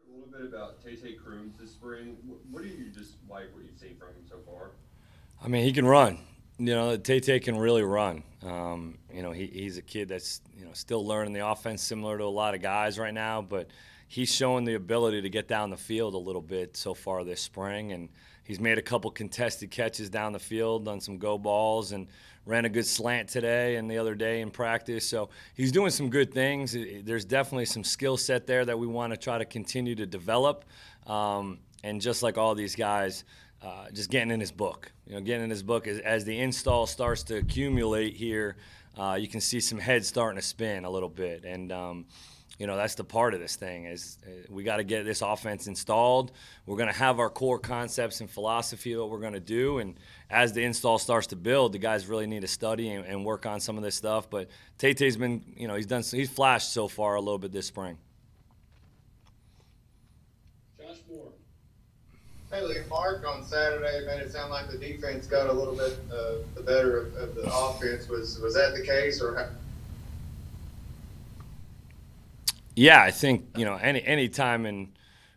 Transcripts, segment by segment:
A little bit about TE Crowder this spring. What do you just like what you've seen from him so far? I mean, he can run. Tate can really run. He's a kid that's still learning the offense, similar to a lot of guys right now. But he's showing the ability to get down the field a little bit so far this spring, and he's made a couple contested catches down the field on some go balls, and ran a good slant today and the other day in practice. So he's doing some good things. There's definitely some skill set there that we want to try to continue to develop. And just like all these guys, just getting in his book. Getting in his book as the install starts to accumulate here, you can see some heads starting to spin a little bit, and that's the part of this thing is we got to get this offense installed. We're going to have our core concepts and philosophy of what we're going to do, and as the install starts to build, the guys really need to study and work on some of this stuff. But Tate's been, he's flashed so far a little bit this spring. Josh Moore. Hey, look, Mark, on Saturday made it sound like the defense got a little bit the better of the offense. Was that the case, or? Yeah, I think any time in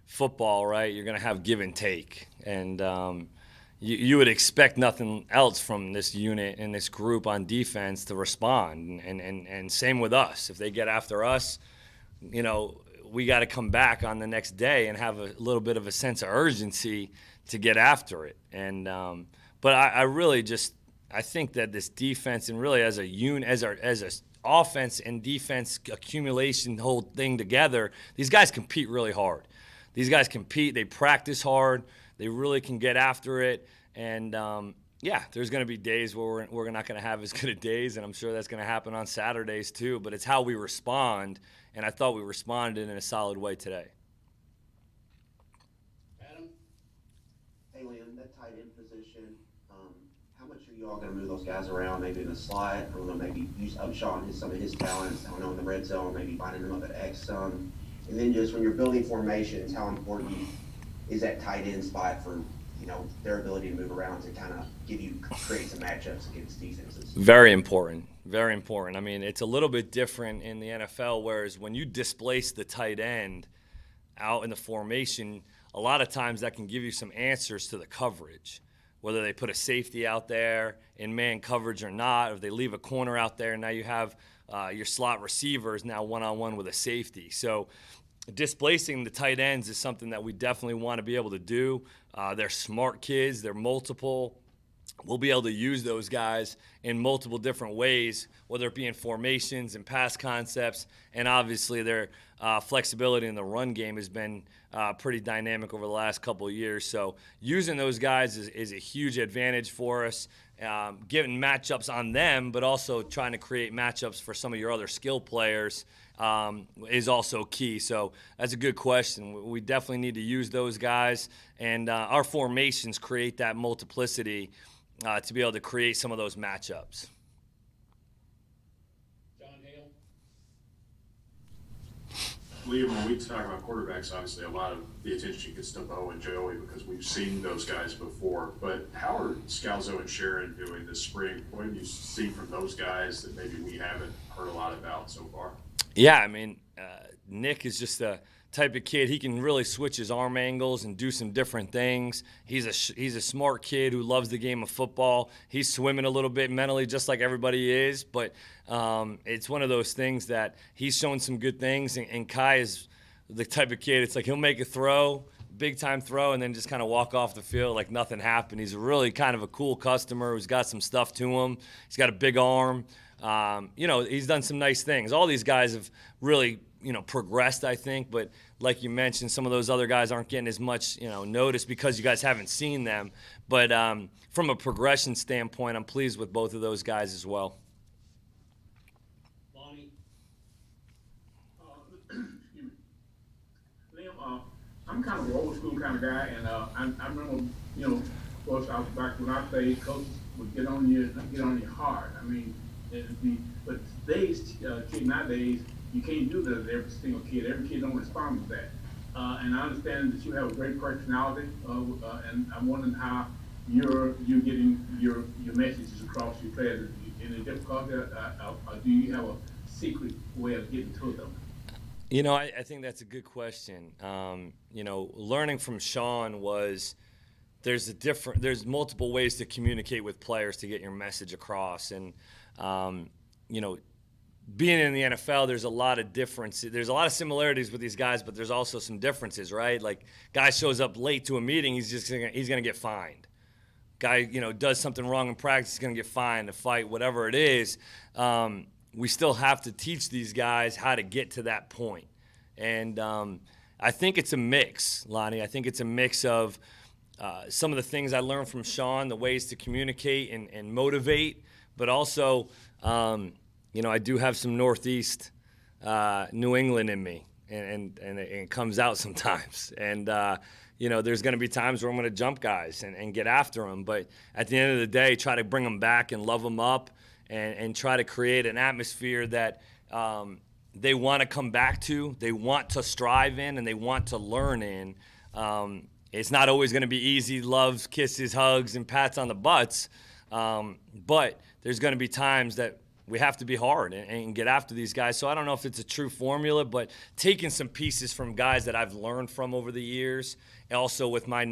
football, right, you're going to have give and take, and you would expect nothing else from this unit and this group on defense to respond, and same with us. If they get after us, we got to come back on the next day and have a little bit of a sense of urgency to get after it. And but I really I think that this defense, and really as a unit, as a offense and defense accumulation whole thing together, these guys compete really hard. These guys compete. They practice hard. They really can get after it. And there's going to be days where we're not going to have as good of days, and I'm sure that's going to happen on Saturdays too. But it's how we respond, and I thought we responded in a solid way today. Adam. Hey, Liam, that tight end position, how much are you all going to move those guys around, maybe in the slot? I don't know, maybe use Upshaw and some of his talents, I don't know, in the red zone, maybe finding them up at X some. And then just when you're building formations, how important is that tight end spot for, their ability to move around to kind of create some matchups against defenses? Very important. Very important. I mean, it's a little bit different in the NFL, whereas when you displace the tight end out in the formation, a lot of times that can give you some answers to the coverage, whether they put a safety out there in man coverage or not, or if they leave a corner out there, and now you have your slot receivers now one-on-one with a safety. So displacing the tight ends is something that we definitely want to be able to do. They're smart kids. They're multiple. We'll be able to use those guys in multiple different ways, whether it be in formations and pass concepts, and obviously their flexibility in the run game has been pretty dynamic over the last couple of years. So using those guys is a huge advantage for us, getting matchups on them, but also trying to create matchups for some of your other skill players is also key. So that's a good question. We definitely need to use those guys, and our formations create that multiplicity to be able to create some of those matchups. John Hale. Liam, when we talk about quarterbacks, obviously a lot of the attention gets to Bo and Joey because we've seen those guys before. But how are Scalzo and Sharon doing this spring? What have you seen from those guys that maybe we haven't heard a lot about so far? Yeah, I mean, Nick is just a type of kid. He can really switch his arm angles and do some different things. He's a smart kid who loves the game of football. He's swimming a little bit mentally, just like everybody is. But it's one of those things that he's shown some good things. And Kai is the type of kid. It's like he'll make a throw, big time throw, and then just kind of walk off the field like nothing happened. He's really kind of a cool customer who's got some stuff to him. He's got a big arm. He's done some nice things. All these guys have really, progressed, I think. But like you mentioned, some of those other guys aren't getting as much, notice because you guys haven't seen them. But from a progression standpoint, I'm pleased with both of those guys as well. Lonnie. Liam, I'm kind of an old school kind of guy, and I remember, of course, I was back when I played, coaches would get on you hard. I mean, but today's kid nowadays, you can't do that with every single kid. Every kid don't respond to that. And I understand that you have a great personality, and I'm wondering how you're getting your messages across your players. Any difficulty, or do you have a secret way of getting to them? I think that's a good question. Learning from Sean was there's multiple ways to communicate with players to get your message across. And, being in the NFL, there's a lot of differences. There's a lot of similarities with these guys, but there's also some differences, right? Like, guy shows up late to a meeting, he's going to get fined. Guy, does something wrong in practice, he's going to get fined, a fight, whatever it is. We still have to teach these guys how to get to that point. And I think it's a mix, Lonnie. I think it's a mix of some of the things I learned from Sean, the ways to communicate and motivate, but also, I do have some Northeast New England in me, and it comes out sometimes. And, there's going to be times where I'm going to jump guys and get after them. But at the end of the day, try to bring them back and love them up and try to create an atmosphere that they want to come back to, they want to strive in, and they want to learn in. It's not always going to be easy, loves, kisses, hugs, and pats on the butts. But there's going to be times that we have to be hard and get after these guys. So I don't know if it's a true formula, but taking some pieces from guys that I've learned from over the years, also with my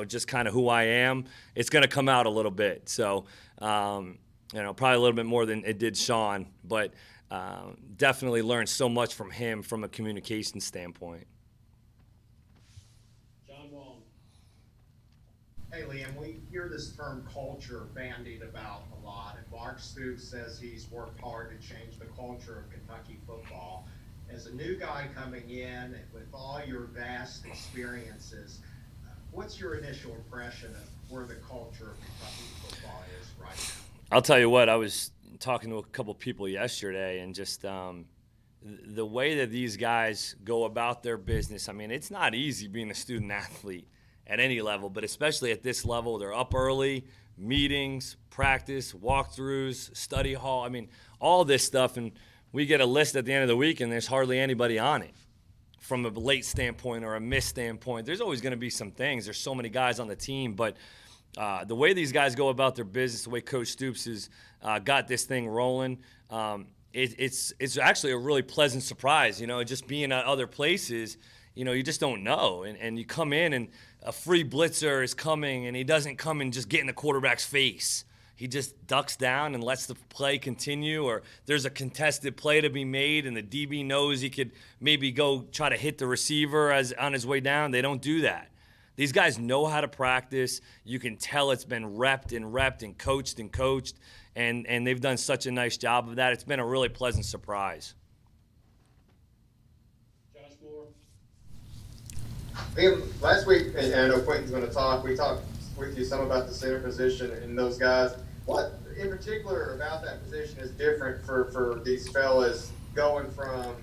just kind of who I am, it's going to come out a little bit. So, probably a little bit more than it did Sean, but definitely learned so much from him from a communication standpoint. John Wong. Hey, Liam, we hear this term culture bandied about a lot, and Mark Stoops says he's worked hard to change the culture of Kentucky football. As a new guy coming in, with all your vast experiences, what's your initial impression of where the culture of Kentucky football is right now? I'll tell you what, I was talking to a couple people yesterday, and just the way that these guys go about their business, I mean, it's not easy being a student athlete at any level, but especially at this level. They're up early, meetings, practice, walkthroughs, study hall. I mean, all this stuff, and we get a list at the end of the week, and there's hardly anybody on it. From a late standpoint or a miss standpoint, there's always going to be some things. There's so many guys on the team, but the way these guys go about their business, the way Coach Stoops has got this thing rolling, it's actually a really pleasant surprise. Just being at other places, you just don't know. And you come in, and a free blitzer is coming, and he doesn't come and just get in the quarterback's face. He just ducks down and lets the play continue, or there's a contested play to be made, and the DB knows he could maybe go try to hit the receiver on his way down. They don't do that. These guys know how to practice. You can tell it's been repped and coached, and they've done such a nice job of that. It's been a really pleasant surprise. Josh Moore. Liam, last week, and I know Quentin's going to talk, we talked with you some about the center position and those guys. What in particular about that position is different for these fellas going from,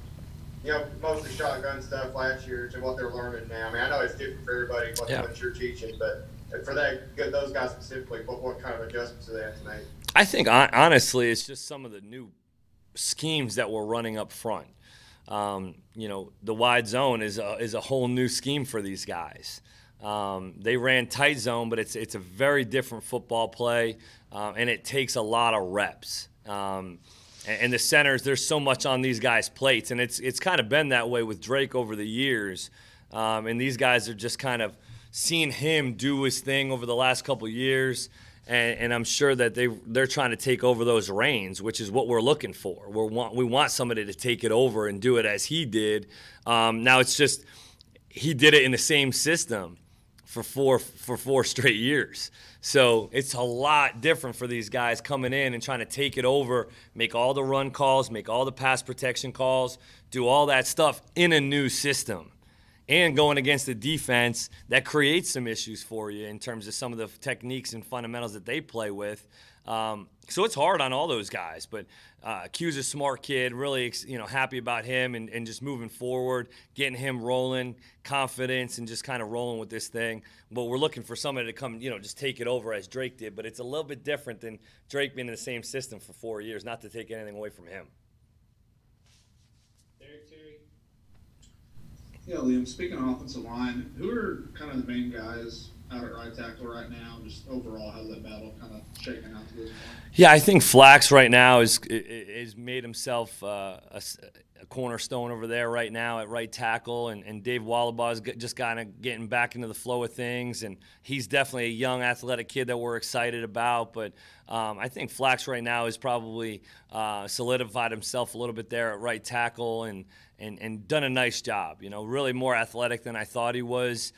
mostly shotgun stuff last year to what they're learning now? I mean, I know it's different for everybody, what you're teaching, but for those guys specifically, what kind of adjustments do they have to make? I think, honestly, it's just some of the new schemes that we're running up front. The wide zone is a whole new scheme for these guys. They ran tight zone, but it's a very different football play, and it takes a lot of reps. And the centers, there's so much on these guys' plates, and it's kind of been that way with Drake over the years. And these guys are just kind of seeing him do his thing over the last couple of years, and I'm sure that they're trying to take over those reins, which is what we're looking for. We want somebody to take it over and do it as he did. Now it's just he did it in the same system for four straight years. So it's a lot different for these guys coming in and trying to take it over, make all the run calls, make all the pass protection calls, do all that stuff in a new system. And going against a defense that creates some issues for you in terms of some of the techniques and fundamentals that they play with. So it's hard on all those guys, but Q's a smart kid, really happy about him and just moving forward, getting him rolling, confidence, and just kind of rolling with this thing. But we're looking for somebody to come, just take it over as Drake did. But it's a little bit different than Drake being in the same system for 4 years, not to take anything away from him. Derek Terry. Yeah, Liam, speaking of offensive line, who are kind of the main guys out at right tackle right now? Just overall, how's that battle kind of shaking out to this point? Yeah, I think Flax right now is made himself a cornerstone over there right now at right tackle, and Dave Wallabaw's just kind of getting back into the flow of things, and he's definitely a young athletic kid that we're excited about. But I think Flax right now has probably solidified himself a little bit there at right tackle and done a nice job. Really more athletic than I thought he was.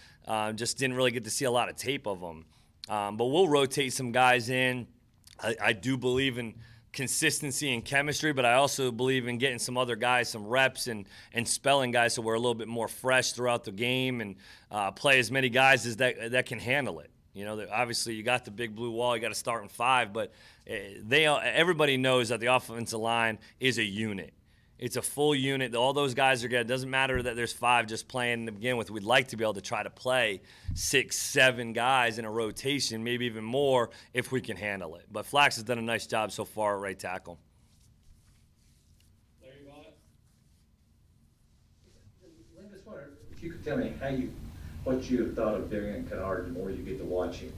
Just didn't really get to see a lot of tape of him. But we'll rotate some guys in. I do believe in consistency and chemistry, but I also believe in getting some other guys some reps and spelling guys so we're a little bit more fresh throughout the game and play as many guys as that can handle it. Obviously you got the big blue wall, you got to start in 5, but everybody knows that the offensive line is a unit. It's a full unit. All those guys are good. It doesn't matter that there's 5 just playing to begin with. We'd like to be able to try to play 6, 7 guys in a rotation, maybe even more if we can handle it. But Flax has done a nice job so far at right tackle. Larry Vaught. Lynn, just wonder if you could tell me what you have thought of Darian Durant the more you get to watch him.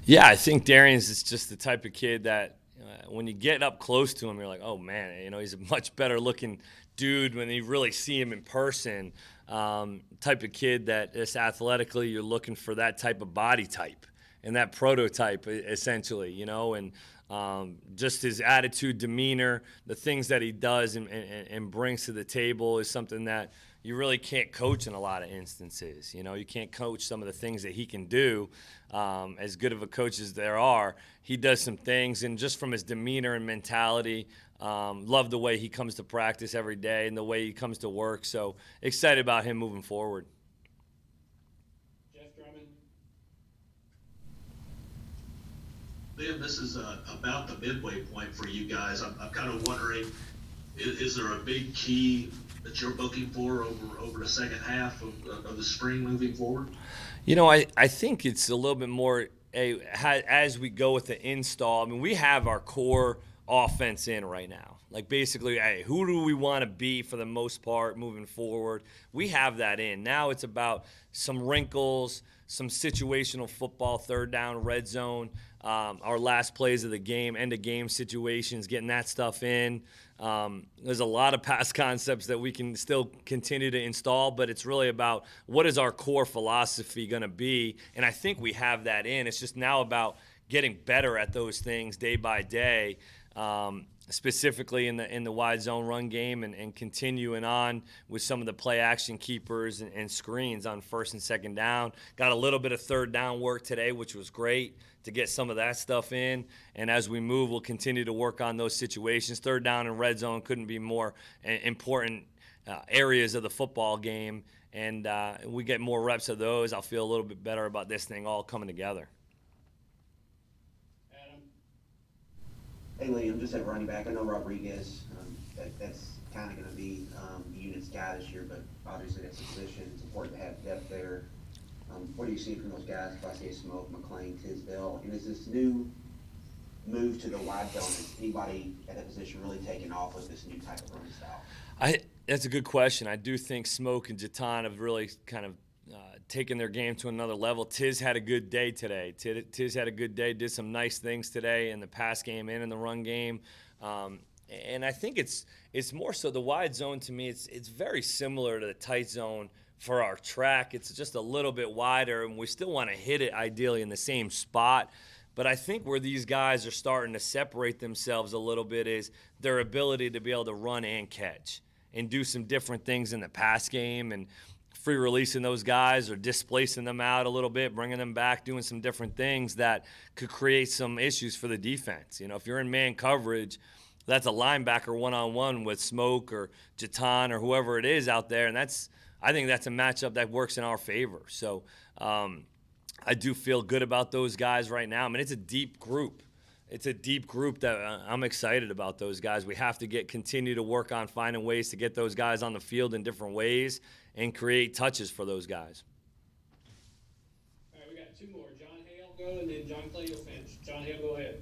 Yeah, I think Darian's is just the type of kid that when you get up close to him, you're like, oh, man, he's a much better looking dude when you really see him in person. Type of kid that just athletically you're looking for that type of body type and that prototype, essentially, and just his attitude, demeanor, the things that he does and brings to the table is something that you really can't coach in a lot of instances. You can't coach some of the things that he can do. As good of a coach as there are, he does some things, and just from his demeanor and mentality, love the way he comes to practice every day and the way he comes to work. So excited about him moving forward. Jeff Drummond. Liam, this is about the midway point for you guys. I'm kind of wondering, is there a big key that you're looking for over the second half of the spring moving forward? I think it's a little bit more as we go with the install. I mean, we have our core offense in right now. Like, basically, who do we want to be for the most part moving forward? We have that in. Now it's about some wrinkles, some situational football, third down, red zone, our last plays of the game, end of game situations, getting that stuff in. There's a lot of past concepts that we can still continue to install, but it's really about what is our core philosophy going to be, and I think we have that in. It's just now about getting better at those things day by day, specifically in the wide zone run game and continuing on with some of the play action keepers and screens on first and second down. Got a little bit of third down work today, which was great to get some of that stuff in. And as we move, we'll continue to work on those situations. Third down and red zone couldn't be more important areas of the football game. And we get more reps of those, I'll feel a little bit better about this thing all coming together. Adam. Hey, Liam, just at running back, I know Rodriguez, that's kind of going to be the unit's guy this year, but obviously that's a position. It's important to have depth there. What do you see from those guys? If I say Smoke, McClain, Tisdale, and is this new move to the wide zone, is anybody at that position really taking off with this new type of running style? That's a good question. I do think Smoke and Jatan have really kind of taken their game to another level. Tiz had a good day today. Tiz had a good day, did some nice things today in the pass game and in the run game. And I think it's more so the wide zone to me, it's very similar to the tight zone for our track. It's just a little bit wider, and we still want to hit it ideally in the same spot. But I think where these guys are starting to separate themselves a little bit is their ability to be able to run and catch and do some different things in the pass game and free releasing those guys or displacing them out a little bit, bringing them back, doing some different things that could create some issues for the defense. If you're in man coverage, that's a linebacker one-on-one with Smoke or Jatan or whoever it is out there, and I think that's a matchup that works in our favor. So I do feel good about those guys right now. I mean, it's a deep group. It's a deep group that I'm excited about those guys. We have to continue to work on finding ways to get those guys on the field in different ways and create touches for those guys. All right, we got 2 more. John Hale go, and then John Clay will finish. John Hale, go ahead.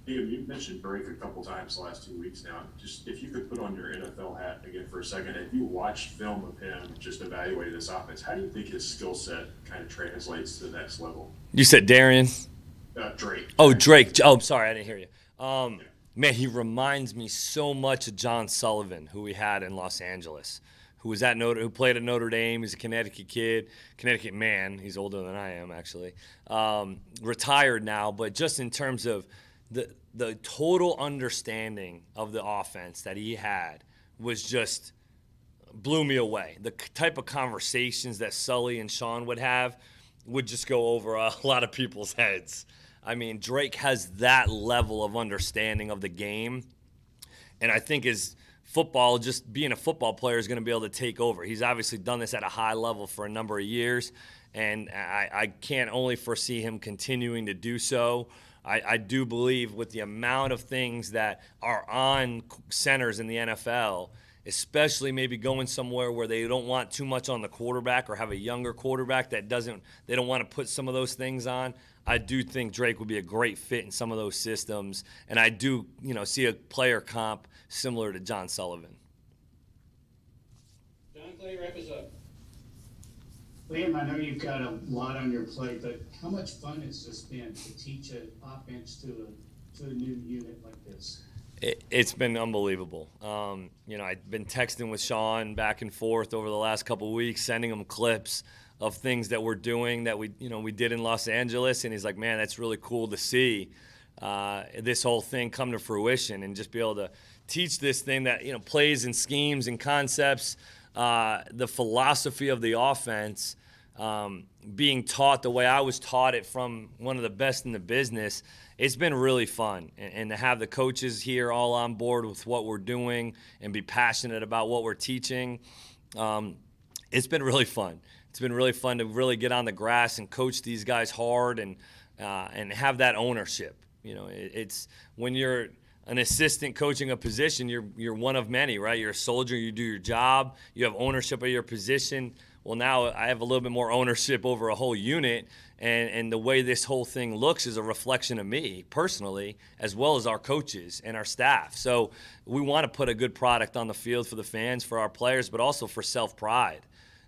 Liam, you've mentioned break a couple times the last 2 weeks now. Just if you could put on your NFL hat again for a second, if you watched film of him, just evaluating this offense, how do you think his skill set kind of translates to the next level? You said Darian? Drake. Oh, Drake. Oh, sorry, I didn't hear you. man, he reminds me so much of John Sullivan, who we had in Los Angeles, who played at Notre Dame. He's a Connecticut kid, Connecticut man. He's older than I am, actually. Retired now, but just in terms of the total understanding of the offense that he had was just blew me away. The type of conversations that Sully and Sean would have would just go over a lot of people's heads. I mean, Drake has that level of understanding of the game, and I think his football, just being a football player, is going to be able to take over. He's obviously done this at a high level for a number of years, and I can't only foresee him continuing to do so. I do believe with the amount of things that are on centers in the NFL, especially maybe going somewhere where they don't want too much on the quarterback or have a younger quarterback they don't want to put some of those things on. I do think Drake would be a great fit in some of those systems, and I do, see a player comp similar to John Sullivan. John Clay, wrap us up. Liam, I know you've got a lot on your plate, but how much fun has this been to teach an offense to a new unit like this? It's been unbelievable. I've been texting with Sean back and forth over the last couple of weeks, sending him clips of things that we're doing that we did in Los Angeles, and he's like, man, that's really cool to see this whole thing come to fruition and just be able to teach this thing that plays and schemes and concepts, the philosophy of the offense, being taught the way I was taught it from one of the best in the business. It's been really fun, and to have the coaches here all on board with what we're doing and be passionate about what we're teaching, it's been really fun. It's been really fun to really get on the grass and coach these guys hard and have that ownership. It's when you're an assistant coaching a position, you're one of many, right? You're a soldier, you do your job, you have ownership of your position. Well, now I have a little bit more ownership over a whole unit, and the way this whole thing looks is a reflection of me personally, as well as our coaches and our staff. So we want to put a good product on the field for the fans, for our players, but also for self-pride.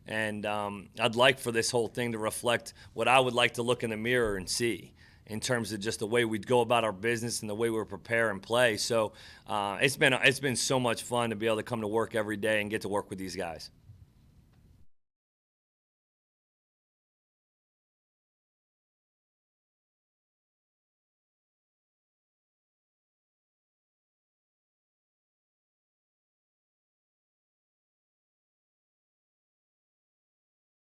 And I'd like for this whole thing to reflect what I would like to look in the mirror and see in terms of just the way we go about our business and the way we prepare and play. So it's been so much fun to be able to come to work every day and get to work with these guys.